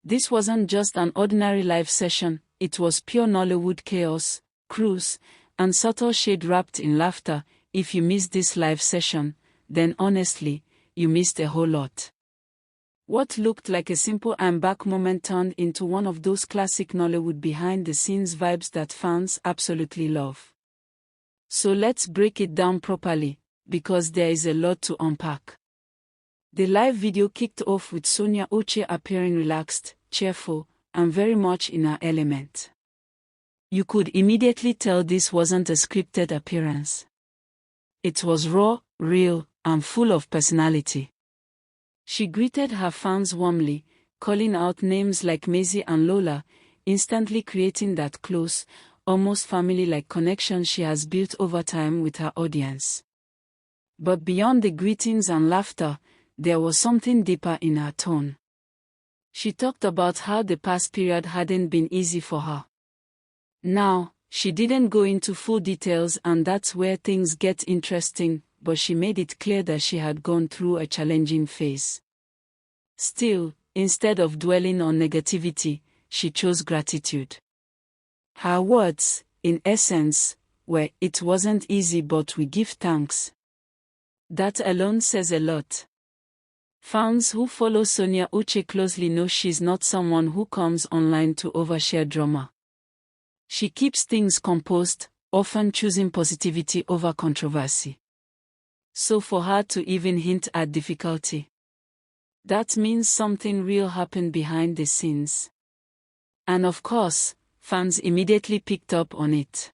This wasn't just an ordinary live session, it was pure Nollywood chaos, cruise, and subtle shade wrapped in laughter. If you missed this live session, then honestly, you missed a whole lot. What looked like a simple "I'm back" moment turned into one of those classic Nollywood behind-the-scenes vibes that fans absolutely love. So let's break it down properly, because there is a lot to unpack. The live video kicked off with Sonia Uche appearing relaxed, cheerful, and very much in her element. You could immediately tell this wasn't a scripted appearance. It was raw, real, and full of personality. She greeted her fans warmly, calling out names like Lizzy and Lola, instantly creating that close, almost family-like connection she has built over time with her audience. But beyond the greetings and laughter, there was something deeper in her tone. She talked about how the past period hadn't been easy for her. Now, she didn't go into full details, and that's where things get interesting, but she made it clear that she had gone through a challenging phase. Still, instead of dwelling on negativity, she chose gratitude. Her words, in essence, were, "It wasn't easy, but we give thanks." That alone says a lot. Fans who follow Sonia Uche closely know she's not someone who comes online to overshare drama. She keeps things composed, often choosing positivity over controversy. So for her to even hint at difficulty, that means something real happened behind the scenes. And of course, fans immediately picked up on it.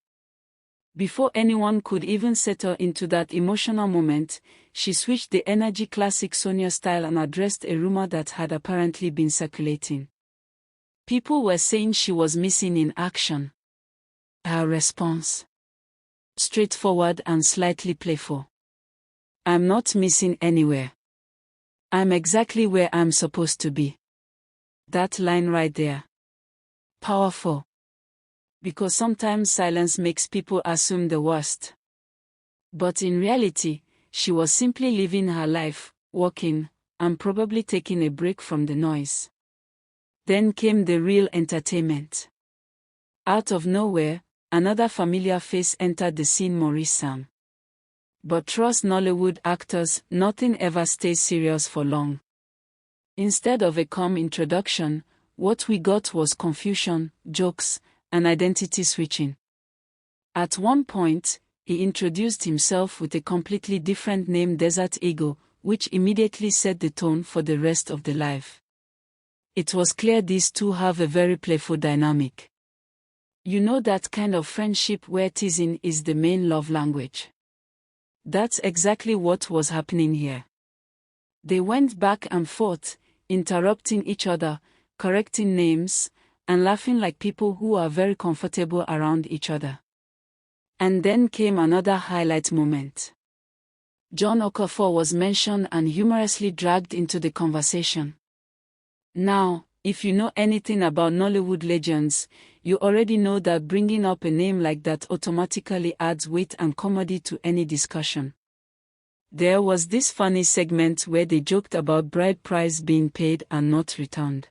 Before anyone could even settle into that emotional moment, she switched the energy classic Sonia style and addressed a rumor that had apparently been circulating. People were saying she was missing in action. Her response? Straightforward and slightly playful. "I'm not missing anywhere. I'm exactly where I'm supposed to be." That line right there. Powerful. Because sometimes silence makes people assume the worst. But in reality, she was simply living her life, working, and probably taking a break from the noise. Then came the real entertainment. Out of nowhere, another familiar face entered the scene: Maurice Sam. But trust Nollywood actors, nothing ever stays serious for long. Instead of a calm introduction, what we got was confusion, jokes, and identity switching. At one point, he introduced himself with a completely different name, Desert Eagle, which immediately set the tone for the rest of the live. It was clear these two have a very playful dynamic. You know, that kind of friendship where teasing is the main love language. That's exactly what was happening here. They went back and forth, interrupting each other, correcting names, and laughing like people who are very comfortable around each other. And then came another highlight moment. John Okafor was mentioned and humorously dragged into the conversation. Now, if you know anything about Nollywood legends, you already know that bringing up a name like that automatically adds weight and comedy to any discussion. There was this funny segment where they joked about bride price being paid and not returned.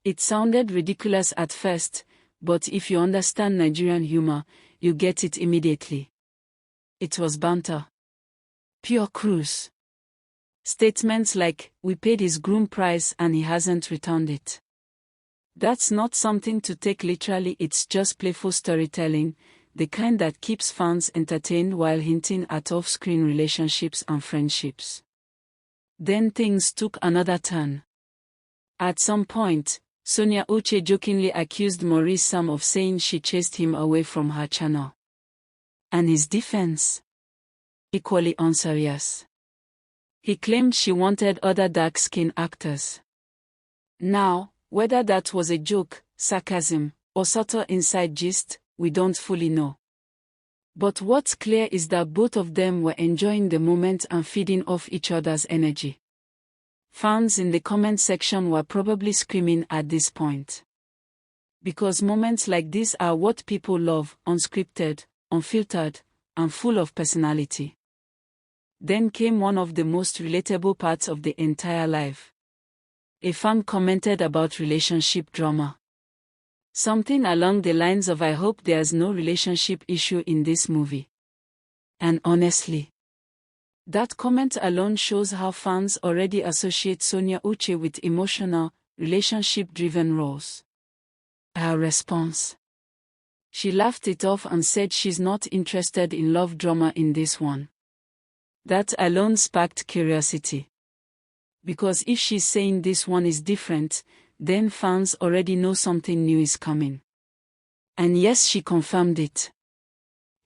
It sounded ridiculous at first, but if you understand Nigerian humor, you get it immediately. It was banter. Pure cruise. Statements like, "We paid his groom price and he hasn't returned it." That's not something to take literally, it's just playful storytelling, the kind that keeps fans entertained while hinting at off-screen relationships and friendships. Then things took another turn. At some point, Sonia Uche jokingly accused Maurice Sam of saying she chased him away from her channel. And his defense? Equally unserious. He claimed she wanted other dark-skinned actors. Now, whether that was a joke, sarcasm, or subtle inside gist, we don't fully know. But what's clear is that both of them were enjoying the moment and feeding off each other's energy. Fans in the comment section were probably screaming at this point. Because moments like this are what people love, unscripted, unfiltered, and full of personality. Then came one of the most relatable parts of the entire live. A fan commented about relationship drama. Something along the lines of "I hope there's no relationship issue in this movie." And honestly, that comment alone shows how fans already associate Sonia Uche with emotional, relationship-driven roles. Her response: she laughed it off and said she's not interested in love drama in this one. That alone sparked curiosity. Because if she's saying this one is different, then fans already know something new is coming. And yes, she confirmed it.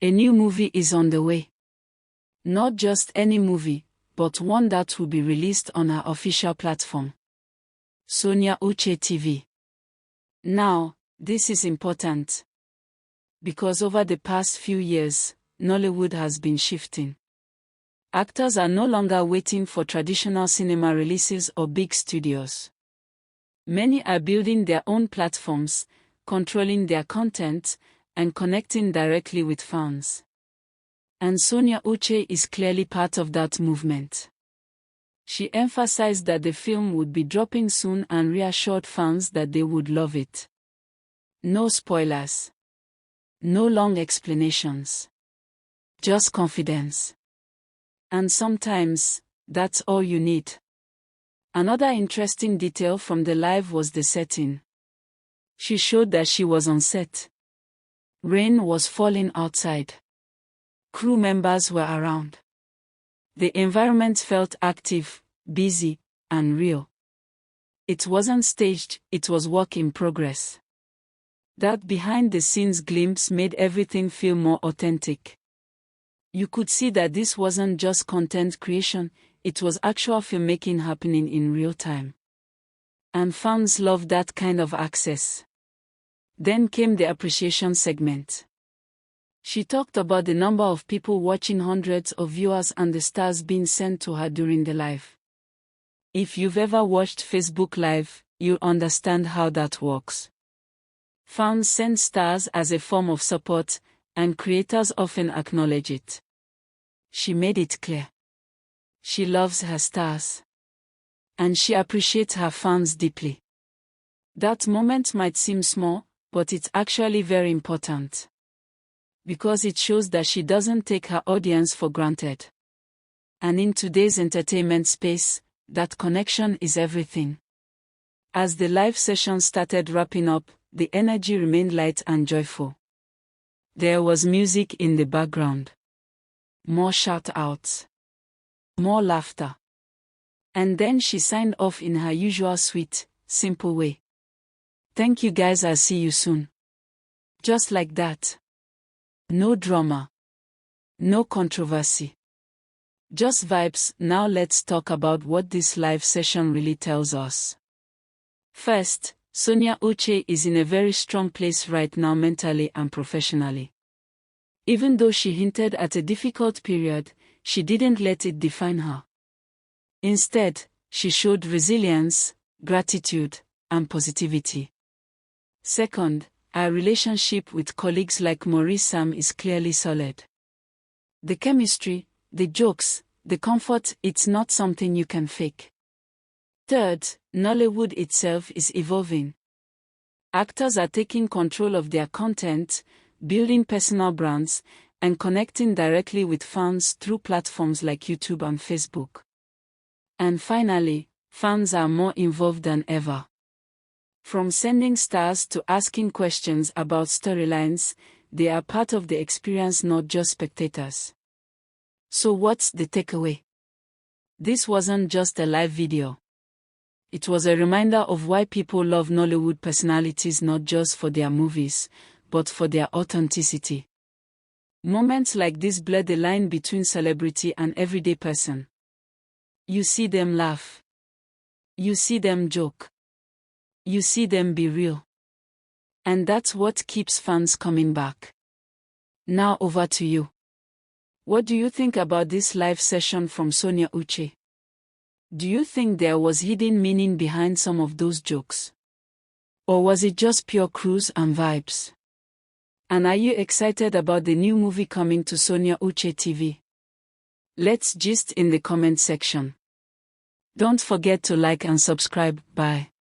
A new movie is on the way. Not just any movie, but one that will be released on her official platform, Sonia Uche TV. Now, this is important. Because over the past few years, Nollywood has been shifting. Actors are no longer waiting for traditional cinema releases or big studios. Many are building their own platforms, controlling their content, and connecting directly with fans. And Sonia Uche is clearly part of that movement. She emphasized that the film would be dropping soon and reassured fans that they would love it. No spoilers. No long explanations. Just confidence. And sometimes, that's all you need. Another interesting detail from the live was the setting. She showed that she was on set. Rain was falling outside. Crew members were around. The environment felt active, busy, and real. It wasn't staged, it was work in progress. That behind-the-scenes glimpse made everything feel more authentic. You could see that this wasn't just content creation, it was actual filmmaking happening in real time. And fans loved that kind of access. Then came the appreciation segment. She talked about the number of people watching, hundreds of viewers, and the stars being sent to her during the live. If you've ever watched Facebook Live, you'll understand how that works. Fans send stars as a form of support, and creators often acknowledge it. She made it clear. She loves her stars. And she appreciates her fans deeply. That moment might seem small, but it's actually very important. Because it shows that she doesn't take her audience for granted. And in today's entertainment space, that connection is everything. As the live session started wrapping up, the energy remained light and joyful. There was music in the background. More shout-outs. More laughter. And then she signed off in her usual sweet, simple way. "Thank you guys, I'll see you soon." Just like that. No drama. No controversy. Just vibes. Now let's talk about what this live session really tells us. First, Sonia Uche is in a very strong place right now mentally and professionally. Even though she hinted at a difficult period, she didn't let it define her. Instead, she showed resilience, gratitude, and positivity. Second, her relationship with colleagues like Maurice Sam is clearly solid. The chemistry, the jokes, the comfort, it's not something you can fake. Third, Nollywood itself is evolving. Actors are taking control of their content, building personal brands, and connecting directly with fans through platforms like YouTube and Facebook. And finally, fans are more involved than ever. From sending stars to asking questions about storylines, they are part of the experience, not just spectators. So what's the takeaway? This wasn't just a live video. It was a reminder of why people love Nollywood personalities, not just for their movies, but for their authenticity. Moments like this blur the line between celebrity and everyday person. You see them laugh. You see them joke. You see them be real. And that's what keeps fans coming back. Now over to you. What do you think about this live session from Sonia Uche? Do you think there was hidden meaning behind some of those jokes? Or was it just pure cruise and vibes? And are you excited about the new movie coming to Sonia Uche TV? Let's gist in the comment section. Don't forget to like and subscribe. Bye.